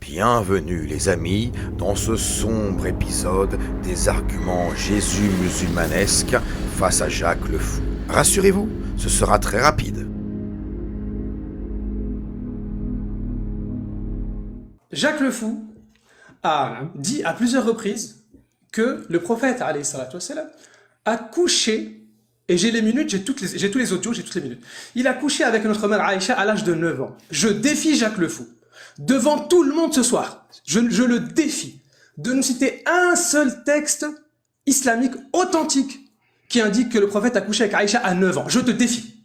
Bienvenue les amis dans ce sombre épisode des arguments Jésus musulmanesques face à Jacques le Fou. Rassurez-vous, ce sera très rapide. Jacques le Fou a dit à plusieurs reprises que le prophète alayhi salatu wassalam, a couché, et j'ai les minutes, j'ai tous les audios, j'ai toutes les minutes. Il a couché avec notre mère Aïcha à l'âge de 9 ans. Je défie Jacques le Fou, devant tout le monde ce soir, je le défie de nous citer un seul texte islamique authentique qui indique que le prophète a couché avec Aïcha à 9 ans. Je te défie.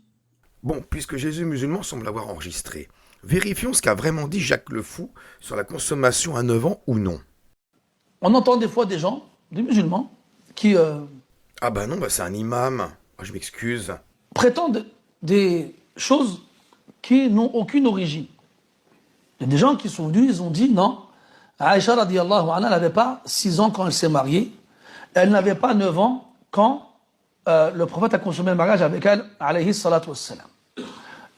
Bon, puisque Jésus musulman semble l'avoir enregistré, vérifions ce qu'a vraiment dit Jacques le Fou sur la consommation à 9 ans ou non. On entend des fois des gens, des musulmans, qui Ah bah non, c'est un imam. Ah, je m'excuse. prétendent des choses qui n'ont aucune origine. Il y a des gens qui sont venus, ils ont dit non, Aïcha radiyallahu anha n'avait pas 6 ans quand elle s'est mariée, elle n'avait pas 9 ans quand le prophète a consommé le mariage avec elle, alayhi salatu wassalam.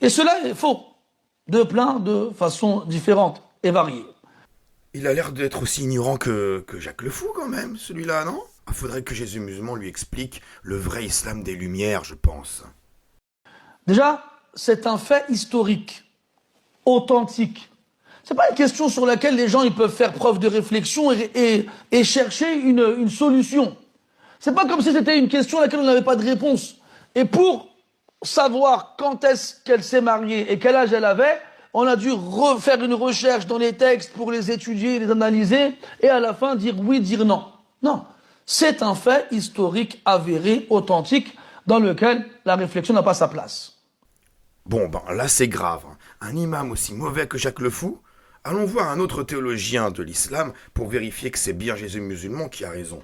Et cela est faux, de plein de façons différentes et variées. Il a l'air d'être aussi ignorant que Jacques le Fou quand même, celui-là, non ? Il faudrait que Jésus musulman lui explique le vrai islam des Lumières, je pense. Déjà, c'est un fait historique, authentique. C'est pas une question sur laquelle les gens ils peuvent faire preuve de réflexion et chercher une solution. C'est pas comme si c'était une question à laquelle on n'avait pas de réponse. Et pour savoir quand est-ce qu'elle s'est mariée et quel âge elle avait, on a dû refaire une recherche dans les textes pour les étudier, les analyser, et à la fin dire oui, dire non. Non, c'est un fait historique, avéré, authentique, dans lequel la réflexion n'a pas sa place. Bon, là c'est grave. Un imam aussi mauvais que Jacques le Fou ? Allons voir un autre théologien de l'islam pour vérifier que c'est bien Jésus musulman qui a raison.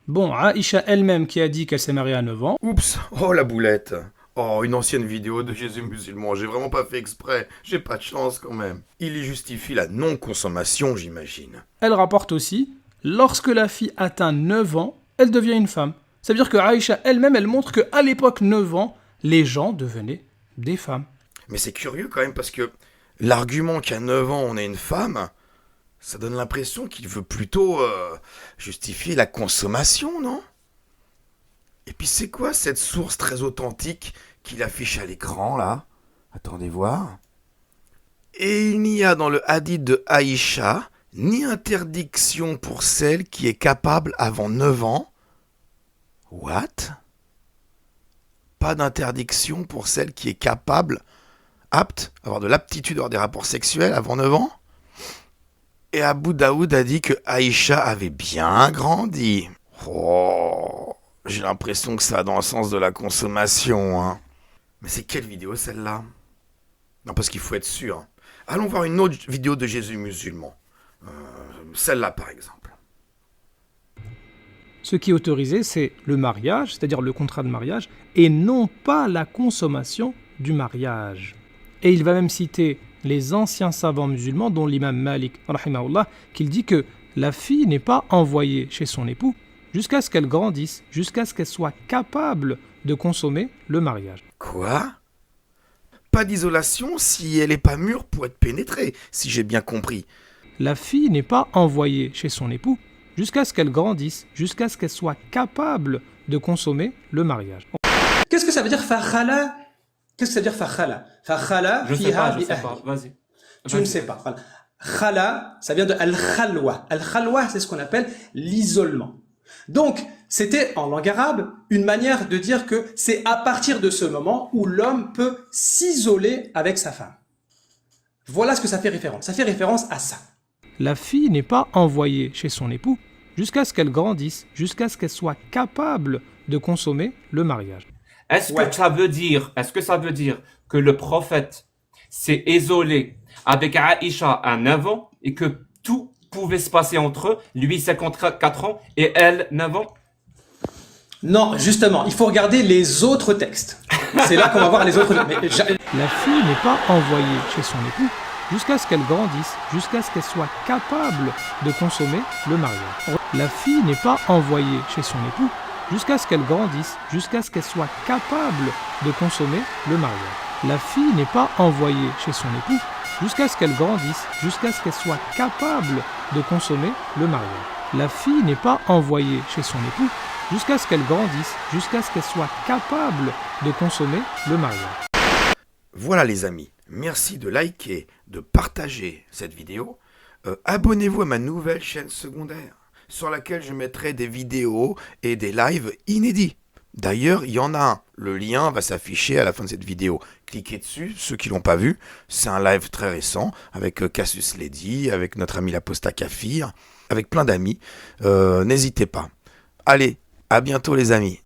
Bon, Aïcha elle-même qui a dit qu'elle s'est mariée à 9 ans. Oups, oh la boulette. Oh, une ancienne vidéo de Jésus musulman, j'ai vraiment pas fait exprès, j'ai pas de chance quand même. Il y justifie la non-consommation, j'imagine. Elle rapporte aussi, lorsque la fille atteint 9 ans, elle devient une femme. Ça veut dire que Aïcha elle-même, elle montre qu'à l'époque 9 ans, les gens devenaient des femmes. Mais c'est curieux quand même parce que l'argument qu'à 9 ans on est une femme, ça donne l'impression qu'il veut plutôt justifier la consommation, non ? Et puis c'est quoi cette source très authentique qu'il affiche à l'écran là ? Attendez voir. Et il n'y a dans le hadith de Aïcha ni interdiction pour celle qui est capable avant 9 ans. What ? Pas d'interdiction pour celle qui est capable, apte, avoir de l'aptitude à avoir des rapports sexuels avant 9 ans ? Et Abu Daoud a dit que Aïcha avait bien grandi. Oh, j'ai l'impression que ça va dans le sens de la consommation, hein. Mais c'est quelle vidéo celle-là ? Non, parce qu'il faut être sûr. Allons voir une autre vidéo de Jésus musulman. Celle-là, par exemple. Ce qui est autorisé, c'est le mariage, c'est-à-dire le contrat de mariage, et non pas la consommation du mariage. Et il va même citer les anciens savants musulmans, dont l'imam Malik, rahimahullah, qui dit que la fille n'est pas envoyée chez son époux jusqu'à ce qu'elle grandisse, jusqu'à ce qu'elle soit capable de consommer le mariage. Quoi ? Pas d'isolation si elle n'est pas mûre pour être pénétrée, si j'ai bien compris. La fille n'est pas envoyée chez son époux jusqu'à ce qu'elle grandisse, jusqu'à ce qu'elle soit capable de consommer le mariage. Qu'est-ce que ça veut dire fakhala ? Qu'est-ce que ça veut dire fakhala ? Fakhala, Je sais pas, vas-y. Tu ne sais pas. Voilà. Khala, ça vient de al-khalwa. Al-khalwa, c'est ce qu'on appelle l'isolement. Donc, c'était en langue arabe une manière de dire que c'est à partir de ce moment où l'homme peut s'isoler avec sa femme. Voilà ce que ça fait référence. Ça fait référence à ça. La fille n'est pas envoyée chez son époux jusqu'à ce qu'elle grandisse, jusqu'à ce qu'elle soit capable de consommer le mariage. Est-ce que ça veut dire que le prophète s'est isolé avec Aïcha à 9 ans et que tout pouvait se passer entre eux, lui 54 ans et elle 9 ans? Non, justement, il faut regarder les autres textes. C'est là qu'on va voir les autres. La fille n'est pas envoyée chez son époux jusqu'à ce qu'elle grandisse, jusqu'à ce qu'elle soit capable de consommer le mariage. La fille n'est pas envoyée chez son époux jusqu'à ce qu'elle grandisse, jusqu'à ce qu'elle soit capable de consommer le mariage. La fille n'est pas envoyée chez son époux jusqu'à ce qu'elle grandisse, jusqu'à ce qu'elle soit capable de consommer le mariage. La fille n'est pas envoyée chez son époux jusqu'à ce qu'elle grandisse, jusqu'à ce qu'elle soit capable de consommer le mariage. Voilà les amis, merci de liker, de partager cette vidéo. Abonnez-vous à ma nouvelle chaîne secondaire sur laquelle je mettrai des vidéos et des lives inédits. D'ailleurs, il y en a un. Le lien va s'afficher à la fin de cette vidéo. Cliquez dessus, ceux qui l'ont pas vu. C'est un live très récent avec Cassius Lady, avec notre ami l'Apostat Kafir, avec plein d'amis. N'hésitez pas. Allez, à bientôt les amis.